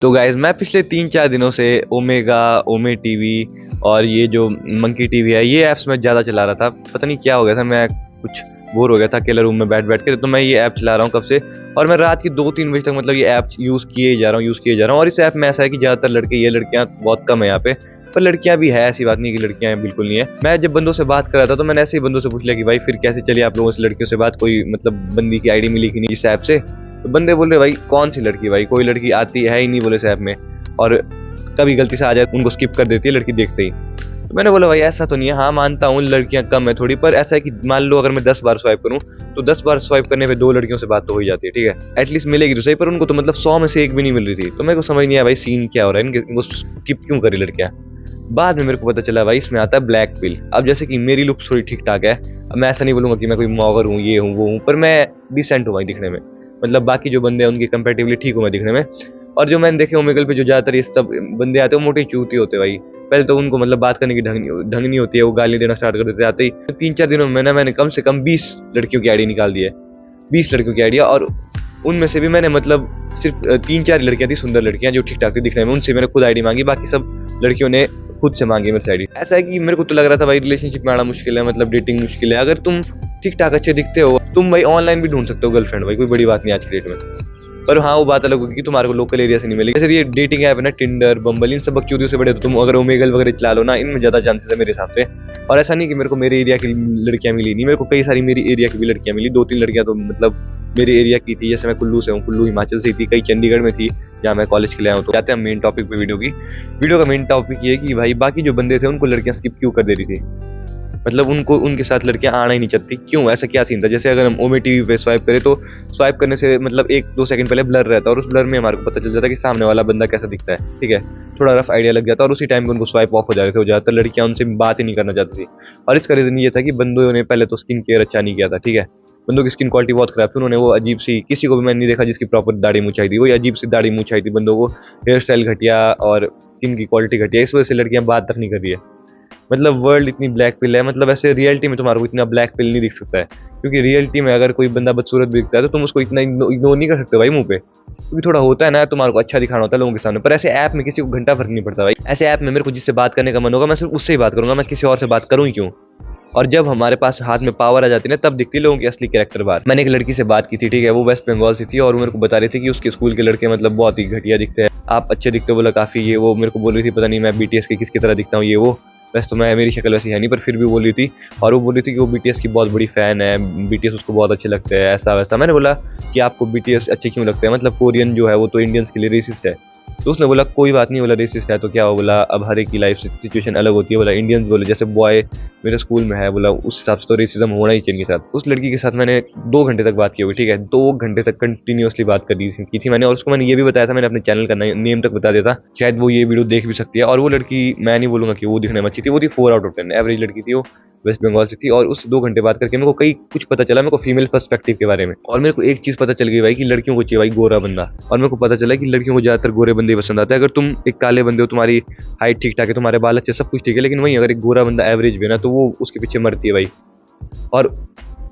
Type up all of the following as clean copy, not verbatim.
तो गाइज मैं पिछले 3-4 दिनों से ओमेगा, ओमे टीवी और ये जो मंकी टीवी है, ये ऐप्स मैं ज़्यादा चला रहा था। पता नहीं क्या हो गया था, मैं कुछ बोर हो गया था अकेले रूम में बैठ के। तो मैं ये ऐप चला रहा हूँ कब से, और मैं रात की 2-3 बजे तक मतलब ये ऐप यूज़ किए जा रहा हूँ। और इस ऐप में ऐसा है कि ज़्यादातर लड़के, ये लड़कियाँ बहुत कम है यहाँ पे, पर लड़कियाँ भी है, ऐसी बात नहीं कि लड़कियाँ बिल्कुल नहीं है। मैं जब बंदों से बात कर रहा था तो मैंने ऐसे ही बंदों से पूछ लिया कि भाई फिर कैसे चली आप लोगों से लड़कियों से बात, कोई मतलब बंदी की आईडी मिली कि नहीं इस ऐप से। तो बंदे बोल रहे भाई कौन सी लड़की, भाई कोई लड़की आती है ही नहीं बोले इस ऐप में, और कभी गलती से आ जाए उनको स्किप कर देती है लड़की देखते ही। तो मैंने बोला भाई ऐसा तो नहीं है, हाँ मानता हूँ लड़कियां कम है थोड़ी, पर ऐसा है कि मान लो अगर मैं 10 बार स्वाइप करूँ तो 10 बार स्वाइप करने पे 2 लड़कियों से बात तो हो ही जाती है, ठीक है, एटलीस्ट मिलेगी तो सही। पर उनको तो मतलब 100 में से एक भी नहीं मिल रही थी। तो मेरे को समझ नहीं आया भाई सीन क्या हो रहा है, इनको स्किप क्यों करी लड़कियां। बाद में मेरे को पता चला भाई इसमें आता है ब्लैक पिल। अब जैसे कि मेरी लुक थोड़ी ठीक ठाक है, अब मैं ऐसा नहीं बोलूंगा कि मैं कोई मॉवर हूँ, ये हूँ वो हूँ, पर मैं डिसेंट हूँ भाई दिखने में, मतलब बाकी जो बंदे हैं उनके कंपेरेटिवली ठीक हूँ मैं दिखने में। और जो मैंने देखे ओमेगल पे जो ज़्यादातर ये सब बंदे आते हैं वो मोटे चूती होते हैं भाई। पहले तो उनको मतलब बात करने की ढंग नहीं होती है, वो गाली देना स्टार्ट कर देते आते ही। 3-4 दिनों में मैंने कम से कम 20 लड़कियों की आईडी निकाल दी है, 20 लड़कियों की आईडिया। और उनमें से भी मैंने मतलब सिर्फ 3-4 लड़कियां थी, सुंदर लड़कियां जो ठीक ठाक थी दिखने में, उनसे मैंने खुद आईडी मांगी, बाकी सब लड़कियों ने खुद से मांगी मेरे से आईडी। ऐसा है कि मेरे को तो लग रहा था भाई रिलेशनशिप में आना मुश्किल है, मतलब डेटिंग मुश्किल है। अगर तुम ठीक ठाक अच्छे दिखते हो, तुम भाई ऑनलाइन भी ढूंढ सकते हो गर्लफ्रेंड, भाई कोई बड़ी बात नहीं आज की डेट में। पर हाँ वो बात अलग होगी कि तुम्हारे को लोकल एरिया से नहीं मिलेगी। जैसे ये डेटिंग ऐप है ना, टिंडर, बम्बल, इन सब बकचोदियों से बड़े तो तुम अगर ओमेगल वगैरह चला लो ना, इनमें ज़्यादा चांसेस है मेरे हिसाब से। और ऐसा नहीं कि मेरे को मेरे एरिया की लड़कियां मिली नहीं, मेरे को कई सारी मेरी एरिया की भी लड़कियां मिली। 2-3 लड़कियां तो मतलब मेरे एरिया की थी। जैसे मैं कुल्लू से हूँ, कुल्लू हिमाचल से थी, कई चंडीगढ़ में थी जहाँ मैं कॉलेज के लिए आया हूँ। तो जाते हैं मेन टॉपिक पे वीडियो का मेन टॉपिक ये है कि भाई बाकी जो बंदे थे उनको लड़कियां स्किप क्यों कर दे रही थी, मतलब उनको उनके साथ लड़कियां आना ही नहीं चाहती क्यों, ऐसा क्या सीन था। जैसे अगर हम ओमे टीवी पे स्वाइप करें तो स्वाइप करने से मतलब 1-2 सेकंड पहले ब्लर रहता है, और उस ब्लर में हमारे को पता चल जाता है कि सामने वाला बंदा कैसा दिखता है, ठीक है, थोड़ा रफ आइडिया लग जाता है, और उसी टाइम पे उनको स्वाइप ऑफ हो जाते थे। ज़्यादातर लड़कियां उनसे बात ही नहीं करना चाहती थी, और इसका रीज़न ये था कि बंदों ने पहले तो स्किन केयर अच्छा नहीं किया था, ठीक है, बंदों की स्किन क्वालिटी बहुत खराब थी। उन्होंने वो अजीब सी, किसी को भी मैंने नहीं देखा जिसकी प्रॉपर दाढ़ी मूंछाई थी, वो अजीब सी दाढ़ी मूंछाई थी बंदों को, हेयर स्टाइल घटिया और स्किन की क्वालिटी घटिया। इस वजह से लड़कियां बात तक नहीं कर रही है। मतलब वर्ल्ड इतनी ब्लैक पिल है, मतलब ऐसे रियलिटी में तुम्हारे को इतना ब्लैक पिल नहीं दिख सकता है, क्योंकि रियलिटी में अगर कोई बंदा बदसूरत भी दिखता है तो तुम उसको इतना इग्नोर नहीं कर सकते भाई मुंह पे, क्योंकि थोड़ा होता है ना तुम्हारे को अच्छा दिखाना होता है लोगों के सामने। पर ऐसे ऐप में किसी को घंटा फर्क नहीं पड़ता भाई। ऐसे ऐप में मेरे को जिससे बात करने का मन होगा मैं सिर्फ उससे ही बात करूंगा, मैं किसी और से बात करूँ ही क्यों। और जब हमारे पास हाथ में पावर आ जाती है ना, तब दिखती है लोगों की असली कैरेक्टर बाहर। मैंने एक लड़की से बात की थी, ठीक है, वो वेस्ट बंगाल से थी, और वो मेरे को बता रही थी कि उसके स्कूल के लड़के मतलब बहुत ही घटिया दिखते हैं, आप अच्छे दिखते हो बोला काफ़ी, ये वो मेरे को बोल रही थी पता नहीं मैं बीटीएस के किसकी तरह दिखता हूँ, ये वो। वैसे तो मैं, मेरी शक्ल वैसी है नहीं, पर फिर भी बोल रही थी। और वो बोल रही थी कि वो बीटीएस की बहुत बड़ी फ़ैन है, बीटीएस उसको बहुत अच्छे लगते हैं, ऐसा वैसा। मैंने बोला कि आपको बीटीएस अच्छे क्यों लगते हैं, मतलब कोरियन जो है वो तो इंडियंस के लिए रेसिस्ट है। तो उसने बोला कोई बात नहीं, बोला रेसिस्ट है तो क्या हो, बोला अब हर एक की लाइफ सिचुएशन अलग होती है, बोला इंडियंस बोले जैसे बॉय मेरे स्कूल में है, बोला उस हिसाब से तो रेसिज्म होना ही चाहिए। साथ उस लड़की के साथ मैंने 2 घंटे तक बात की होगी, ठीक है, 2 घंटे तक कंटिन्यूसली बात की थी मैंने। और उसको मैंने ये भी बताया था, मैंने अपने चैनल का नेम तक बता दिया था, शायद वो ये वीडियो देख भी सकती है। और वो लड़की, मैं नहीं बोलूँगा कि वो दिखने में अच्छी थी, वो थी 4 आउट ऑफ 10 एवरेज लड़की थी वो, वेस्ट बंगाल से थी। और उस 2 घंटे बात करके मेरे को कई कुछ पता चला, मेरे को फीमेल पर्सपेक्टिव के बारे में। और मेरे को एक चीज़ पता चल गई भाई कि लड़कियों को चाहिए भाई गोरा बंदा। और मेरे को पता चला कि लड़कियों को ज़्यादातर गोरे बंदे पसंद आते हैं। अगर तुम एक काले बंदे हो, तुम्हारी हाइट ठीक ठाक है, तुम्हारे बाल अच्छे, सब कुछ ठीक है, लेकिन वहीं अगर एक गोरा बंदा एवरेज भी है ना, तो वो उसके पीछे मरती है भाई। और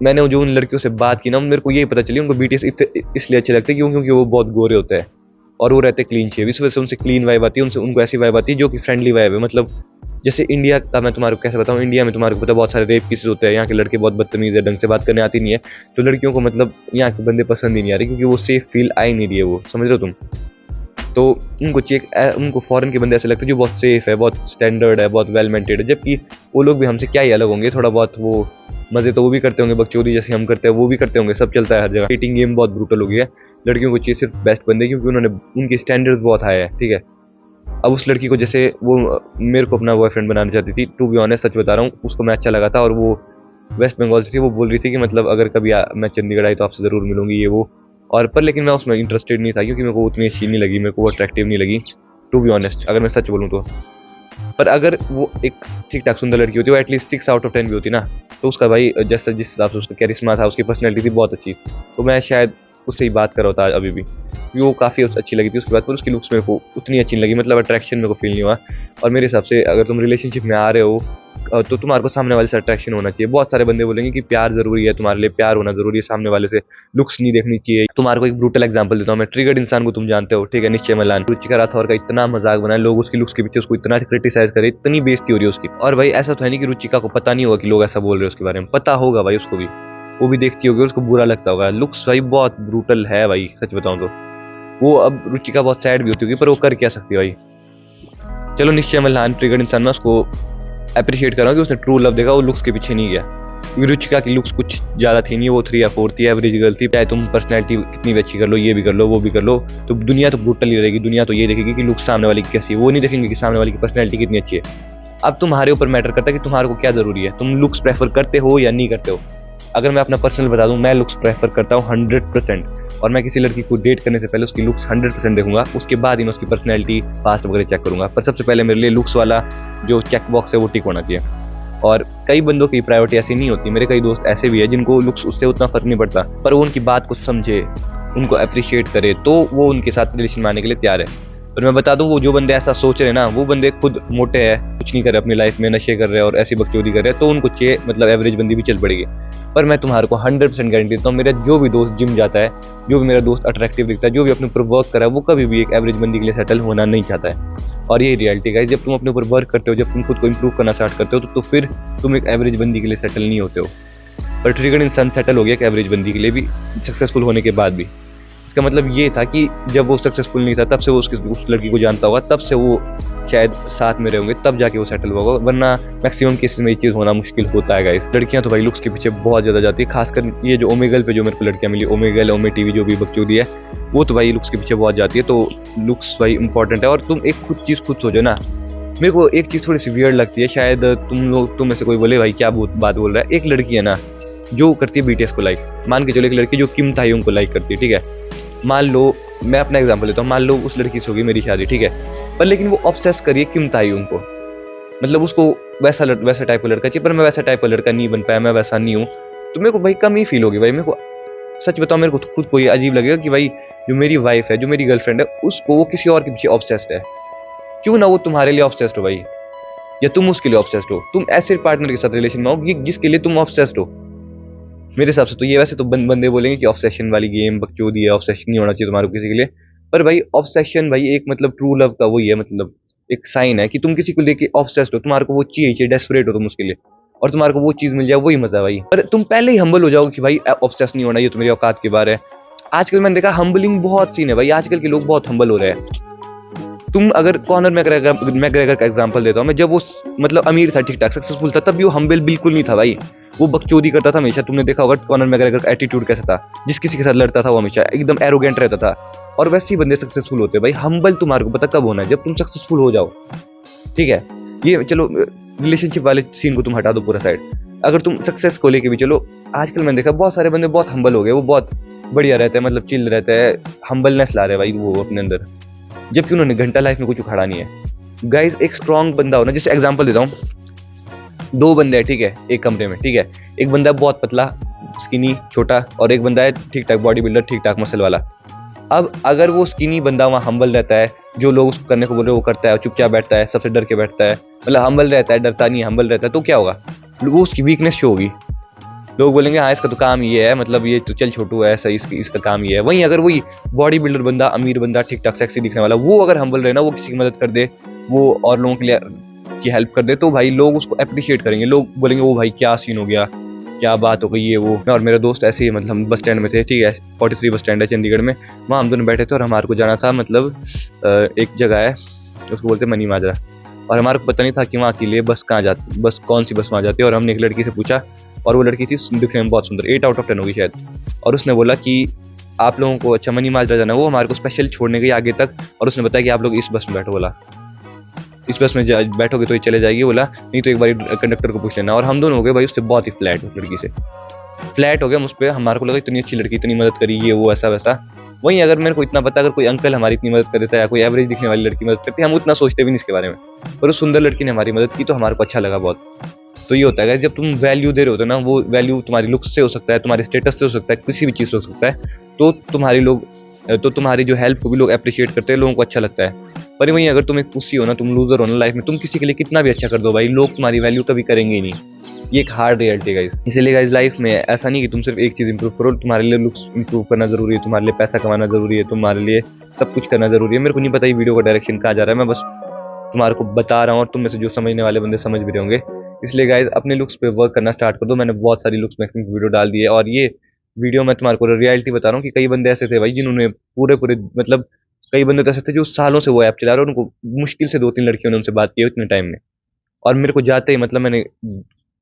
मैंने जो उन लड़कियों से बात की ना, मेरे को यही पता चली उनको बीटीएस इसलिए अच्छे लगते हैं क्योंकि वो बहुत गोरे होते हैं और वो रहते क्लीन शेव, इस वजह से उनसे क्लीन वाइब आती है, उनसे उनको ऐसी वाइब आती है जो कि फ्रेंडली वाइब है। मतलब जैसे इंडिया का मैं तुम्हारे को कैसे बताऊँ, इंडिया में तुम्हारे को पता बहुत सारे रेप केसेस होते हैं, यहाँ के लड़के बहुत बदतमीज है, ढंग से बात करने आती नहीं है, तो लड़कियों को मतलब यहाँ के बंदे पसंद ही नहीं आ रहे, क्योंकि वो सेफ फील आ ही नहीं रही है, वो समझ रहे हो तुम। तो उनको उनको फॉरेन के बंदे ऐसे लगते हैं जो बहुत सेफ है, बहुत स्टैंडर्ड है, बहुत वेल मेंटेड है, जबकि वो लोग भी हमसे क्या ही अलग होंगे, थोड़ा बहुत वो मजे तो वो भी करते होंगे, बकचोदी जैसे हम करते हैं वो भी करते होंगे, सब चलता है हर जगह। डेटिंग गेम बहुत ब्रूटल हो गया है, लड़कियों को चाहिए सिर्फ बेस्ट बंदे, क्योंकि उन्होंने उनके स्टैंडर्ड बहुत हाई है, ठीक है। अब उस लड़की को, जैसे वो मेरे को अपना बॉयफ्रेंड बनाना चाहती थी, टू बी ऑनेस्ट सच बता रहा हूँ, उसको मैं अच्छा लगा था, और वो वेस्ट बंगाल से थी। वो बोल रही थी कि मतलब अगर कभी मैं चंडीगढ़ आई तो आपसे ज़रूर मिलूंगी, ये वो। और पर लेकिन मैं उसमें इंटरेस्टेड नहीं था, क्योंकि मेरे को उतनी अच्छी नहीं लगी, मेरे को वो अट्रैक्टिव नहीं लगी, टू बी ऑनेस्ट अगर मैं सच बोलूँ तो। पर अगर वो एक ठीक ठाक सुंदर लड़की होती, वो एटलीस्ट 6 आउट ऑफ 10 भी होती ना, तो उसका भाई जैसा जिस हिसाब से उसका कैरिस्मा था, उसकी पर्सनैलिटी थी बहुत अच्छी, तो मैं शायद उससे ही बात कर रहा था अभी भी, क्योंकि वो काफ़ी अच्छी लगी थी। उसके बाद पर उसकी लुक्स मेरे को उतनी अच्छी नहीं लगी, मतलब अट्रैक्शन मेरे को फील नहीं हुआ। और मेरे हिसाब से अगर तुम रिलेशनशिप में आ रहे हो, तो तुम्हारे को सामने वाले से अट्रैक्शन होना चाहिए। बहुत सारे बंदे बोलेंगे कि प्यार जरूरी है, तुम्हारे लिए प्यार होना जरूरी है, सामने वाले से लुक्स नहीं देखनी चाहिए। तुम्हारे को एक ब्रूटल एग्जांपल देता हूँ मैं। ट्रिगर्ड इंसान को तुम जानते हो, ठीक है, निश्चय मलान। रुचिका राठौर का इतना मजाक बनाया, लोग उसकी लुक्स के पीछे उसको इतना क्रिटिसाइज करे, इतनी बेइज्जती हो रही है उसकी। और भाई ऐसा तो है नहीं कि रुचिका को पता नहीं होगा कि लोग ऐसा बोल रहे हैं उसके बारे में, पता होगा भाई उसको भी, वो भी देखती होगी, उसको बुरा लगता होगा। लुक्स भाई बहुत ब्रूटल है भाई, सच बताऊं तो। वो अब रुचिका बहुत सैड भी होती होगी, पर वो कर क्या सकती है भाई। चलो निश्चय मल्हान ट्रिगर्ड इंसान, मैं उसको अप्रिशिएट कर रहा हूँ कि उसने ट्रू लव देखा, वो लुक्स के पीछे नहीं गया। क्योंकि रुचिका की लुक्स कुछ ज्यादा थी नहीं, वो 3 या 4 थी, एवरेज गर्ल थी। चाहे तुम पर्सनैलिटी कितनी भी अच्छी कर लो, ये भी कर लो, वो भी कर लो, तो दुनिया तो ब्रूटल ही रहेगी। दुनिया तो ये देखेगी कि लुक्स सामने वाली की कैसी है, वो नहीं देखेंगे कि सामने वाली की पर्सनैलिटी कितनी अच्छी है। अब तुम्हारे ऊपर मैटर करता है कि तुम्हारे को क्या जरूरी है, तुम लुक्स प्रेफर करते हो या नहीं करते हो। अगर मैं अपना पर्सनल बता दूं, मैं लुक्स प्रेफर करता हूँ 100%। और मैं किसी लड़की को डेट करने से पहले उसकी लुक्स 100% देखूंगा, उसके बाद ही उसकी पर्सनैलिटी पास्ट वगैरह चेक करूंगा। पर सबसे पहले मेरे लिए लुक्स वाला जो चेक बॉक्स है वो टिक होना चाहिए। और कई बंदों की प्रायोरिटी ऐसी नहीं होती, मेरे कई दोस्त ऐसे भी है जिनको लुक्स उससे उतना फर्क नहीं पड़ता, पर वो उनकी बात को समझे, उनको अप्रिशिएट करे, तो वो उनके साथ रिलेशन में आने के लिए तैयार है। पर मैं बता दूं, वो जो बंदे ऐसा सोच रहे हैं ना, वो बंदे खुद मोटे हैं, कुछ नहीं कर रहे अपनी लाइफ में, नशे कर रहे हैं और ऐसी बकचोदी कर रहे हैं, तो उनको चाहिए मतलब एवरेज बंदी भी चल पड़ेगी। पर मैं तुम्हारे को 100% गारंटी देता हूँ, मेरा जो भी दोस्त जिम जाता है, जो भी मेरा दोस्त अट्रैक्टिव दिखता है, जो भी अपने ऊपर वर्क कर रहा है, वो कभी भी एक एवरेज बंदी के लिए सेटल होना नहीं चाहता है। और ये रियलिटी है, जब तुम अपने ऊपर वर्क करते हो, जब तुम खुद को इंप्रूव करना स्टार्ट करते हो, तो फिर तुम एक एवरेज बंदी के लिए सेटल नहीं होते हो। पर ट्रिगर्ड इंसान सेटल हो गया एक एवरेज बंदी के लिए भी, सक्सेसफुल होने के बाद भी। इसका मतलब ये था कि जब वो सक्सेसफुल नहीं था, तब से वो उस लड़की को जानता होगा, तब से वो शायद साथ में रहे होंगे, तब जाके वो सेटल हुआ होगा, वरना मैक्सिमम केसेस में ये चीज़ होना मुश्किल होता है गाइस। लड़कियां तो भाई लुक्स के पीछे बहुत ज़्यादा जाती है, खासकर ये जो ओमेगल पे जो मेरे को लड़कियां मिली, ओमेगल, ओमे टीवी जो भी बकचोदी है, वो तो भाई लुक्स के पीछे बहुत जाती है। तो लुक्स भाई इंपॉर्टेंट है। और तुम एक खुद सोचो ना, मेरे को एक चीज़ थोड़ी सी वियर्ड लगती है, शायद तुम में से कोई बोले भाई क्या बात बोल रहा है। एक लड़की है ना जो करती है BTS को लाइक, मान के चलो एक लड़की जो किम तायुंग को लाइक करती है, ठीक है, मान लो, मैं अपना एग्जांपल लेता हूँ, मान लो उस लड़की से होगी मेरी शादी, ठीक है, पर लेकिन वो ऑब्सेस करिए किम तायुंग को, मतलब उसको वैसा टाइप का लड़का चाहिए, पर मैं वैसा टाइप का लड़का नहीं बन पाया, मैं वैसा नहीं हूँ, तो मेरे को भाई कम ही फील होगी भाई। मेरे को सच बताओ, मेरे को खुद को ये अजीब लगेगा कि भाई जो मेरी वाइफ है, जो मेरी गर्लफ्रेंड है, उसको वो किसी और के पीछे ऑब्सेस्ड है। क्यों ना वो तुम्हारे लिए ऑब्सेस्ड हो भाई, या तुम उसके लिए ऑब्सेस्ड हो। तुम ऐसे पार्टनर के साथ रिलेशन में हो जिसके लिए तुम ऑब्सेस्ड हो। मेरे हिसाब से तो ये, वैसे तो बंदे बोलेंगे कि ऑब्सेशन वाली गेम बकचोदी है, ऑब्सेशन नहीं होना चाहिए तुम्हारे किसी के लिए, पर भाई ऑब्सेशन भाई एक मतलब ट्रू लव का वही है, मतलब एक साइन है कि तुम किसी को लेके ऑब्सेस्ड हो, तुम्हारे को वो चाहिए, डेस्परेट हो तुम उसके लिए, और तुम्हारे को वो चीज मिल जाए, वही मजा है भाई। पर तुम पहले ही हम्बल हो जाओगे कि भाई ऑब्सेस नहीं होना, ये तो मेरी औकात की बात है। आजकल मैंने देखा हम्बलिंग बहुत सीन है भाई, आजकल के लोग बहुत हम्बल हो रहे हैं। तुम अगर कॉनर मैकग्रेगर का एग्जांपल देता हूँ मैं, जब वो मतलब अमीर था, ठीक ठाक सक्सेसफुल था, तब भी वो हम्बल बिल्कुल नहीं था भाई, वो बकचोदी करता था हमेशा। तुमने देखा होगा कॉनर मैकग्रेगर का एटीट्यूड कैसा था, जिस किसी के साथ लड़ता था वो हमेशा एकदम एरोगेंट रहता था। और वैसे ही बंदे सक्सेसफुल होते हैं भाई। हम्बल तुम्हारे को पता कब होना है, जब तुम सक्सेसफुल हो जाओ, ठीक है। ये चलो रिलेशनशिप वाले सीन को तुम हटा दो पूरा साइड, अगर तुम सक्सेस को लेके भी चलो, आजकल मैंने देखा बहुत सारे बंदे बहुत हम्बल हो गए, वो बहुत बढ़िया रहते हैं, मतलब चिल रहते हैं, हम्बलनेस ला रहे हैं भाई वो अपने अंदर, जबकि उन्होंने घंटा लाइफ में कुछ उखाड़ा नहीं है। गाइस एक स्ट्रॉन्ग बंदा हो ना, जैसे एग्जांपल देता हूँ, 2 बंदे हैं, ठीक है, एक कमरे में, ठीक है, एक बंदा बहुत पतला स्किनी छोटा, और एक बंदा है ठीक ठाक बॉडी बिल्डर, ठीक ठाक मसल वाला। अब अगर वो स्किनी बंदा वहाँ हम्बल रहता है, जो लोग उसको करने को बोल रहे हैं वो करता है, चुपचाप बैठता है, सबसे डर के बैठता है, मतलब हम्बल रहता है, डरता नहीं, हम्बल रहता है, तो क्या होगा, वो उसकी वीकनेस शो होगी। लोग बोलेंगे हाँ इसका तो काम ये है, मतलब ये तो चल छोटू है, सही इसका काम ये है। वहीं अगर वही बॉडी बिल्डर बंदा, अमीर बंदा, ठीक ठाक सेक्सी दिखने वाला, वो अगर हम्बल रहे ना, वो किसी की मदद कर दे, वो और लोगों के लिए की हेल्प कर दे, तो भाई लोग उसको अप्रिशिएट करेंगे, लोग बोलेंगे वो भाई क्या सीन हो गया, क्या बात हो गई ये वो। और मेरा दोस्त ऐसे ही, मतलब हम बस स्टैंड में थे, ठीक है, 43 बस स्टैंड है चंडीगढ़ में, वहाँ हम दोनों बैठे थे और हमारे को जाना था, मतलब एक जगह है उसको बोलते मनी माजरा, और हमारे को पता नहीं था कि वहाँ के लिए बस कहाँ जाती, बस कौन सी बस वहाँ जाती है। और हमने एक लड़की से पूछा, और वो लड़की थी दिखने में बहुत सुंदर, 8 आउट ऑफ 10 होगी शायद, और उसने बोला कि आप लोगों को अच्छा मनी माजरा जाना, वो हमारे को स्पेशल छोड़ने गई आगे तक, और उसने बताया कि आप लोग इस बस में बैठो, बोला इस बस में बैठोगे तो ये चले जाएगी, बोला नहीं तो एक बार कंडक्टर को पूछ लेना। और हम दोनों हो गए भाई उससे बहुत ही फ्लैट, उस लड़की से फ्लैट हो गया मुझ पर, हमारे को लगा इतनी अच्छी लड़की, इतनी मदद करी, ये वो ऐसा वैसा। वहीं अगर मेरे को इतना पता, अगर कोई अंकल हमारी इतनी मदद कर देता है, या कोई एवरेज दिखने वाली लड़की मदद करती है, हम उतना सोचते भी नहीं इसके बारे में, पर उस सुंदर लड़की ने हमारी मदद की तो हमारे को अच्छा लगा बहुत। तो ये होता है जब तुम वैल्यू दे रहे होते हो ना, वो वैल्यू तुम्हारी लुक्स से हो सकता है, तुम्हारे स्टेटस से हो सकता है, किसी भी चीज़ से हो सकता है, तो तुम्हारी जो हेल्प को भी लोग अप्रिशिएट करते हैं, लोगों को अच्छा लगता है। पर वहीं अगर तुम एक पुसी हो ना, तुम लूजर हो ना लाइफ में, तुम किसी के लिए कितना भी अच्छा कर दो भाई, लोग तुम्हारी वैल्यू कभी करेंगे ही नहीं। ये एक हार्ड रियलिटी है गाइस। इसलिए गाइस लाइफ में ऐसा नहीं कि तुम सिर्फ एक चीज़ इंप्रूव करो, तुम्हारे लिए लुक्स इंप्रूव करना जरूरी है, तुम्हारे लिए पैसा कमाना जरूरी है, तुम्हारे लिए सब कुछ करना जरूरी है। मेरे को नहीं पता ये वीडियो का डायरेक्शन कहाँ जा रहा है, मैं बस तुम्हारे को बता रहा हूँ और तुम में से जो समझने वाले बंदे समझ भी रहे होंगे। इसलिए गाइज अपने लुक्स पे वर्क करना स्टार्ट कर दो। मैंने बहुत सारी लुक्स मैक्सिंग की वीडियो डाल दी है, और ये वीडियो मैं तुम्हारे को रियलिटी बता रहा हूँ कि कई बंदे ऐसे थे भाई जिन्होंने पूरे पूरे मतलब कई बंदे तो ऐसे थे जो सालों से वो ऐप चला रहे हैं, उनको मुश्किल से 2-3 लड़कियों ने उनसे बात की है इतने टाइम में। और मेरे को जाते ही मतलब मैंने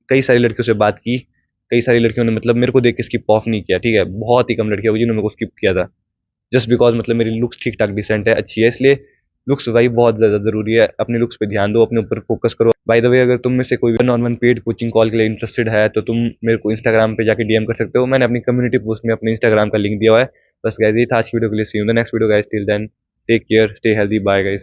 कई सारी लड़कियों से बात की, कई सारी लड़कियों ने मतलब मेरे को देख के स्किप ऑफ नहीं किया, ठीक है, बहुत ही कम लड़कियां हुई जिन्होंने मेरे को स्किप किया था, जस्ट बिकॉज मतलब मेरी लुक्स ठीक ठाक डिसेंट है, अच्छी है। इसलिए लुक्स भाई बहुत ज़्यादा ज़रूरी है, अपने लुक्स पे ध्यान दो, अपने ऊपर फोकस करो। बाय द वे अगर तुम में से कोई 1-on-1 पेड कोचिंग कॉल के लिए इंटरेस्टेड है तो तुम मेरे को इंस्टाग्राम पे जाके डीएम कर सकते हो, मैंने अपनी कम्युनिटी पोस्ट में अपने इंस्टाग्राम का लिंक दिया हुआ है। बस गाइज ये था आज की वीडियो के लिए, see you in the next video guys, till then take care, stay healthy, bye guys.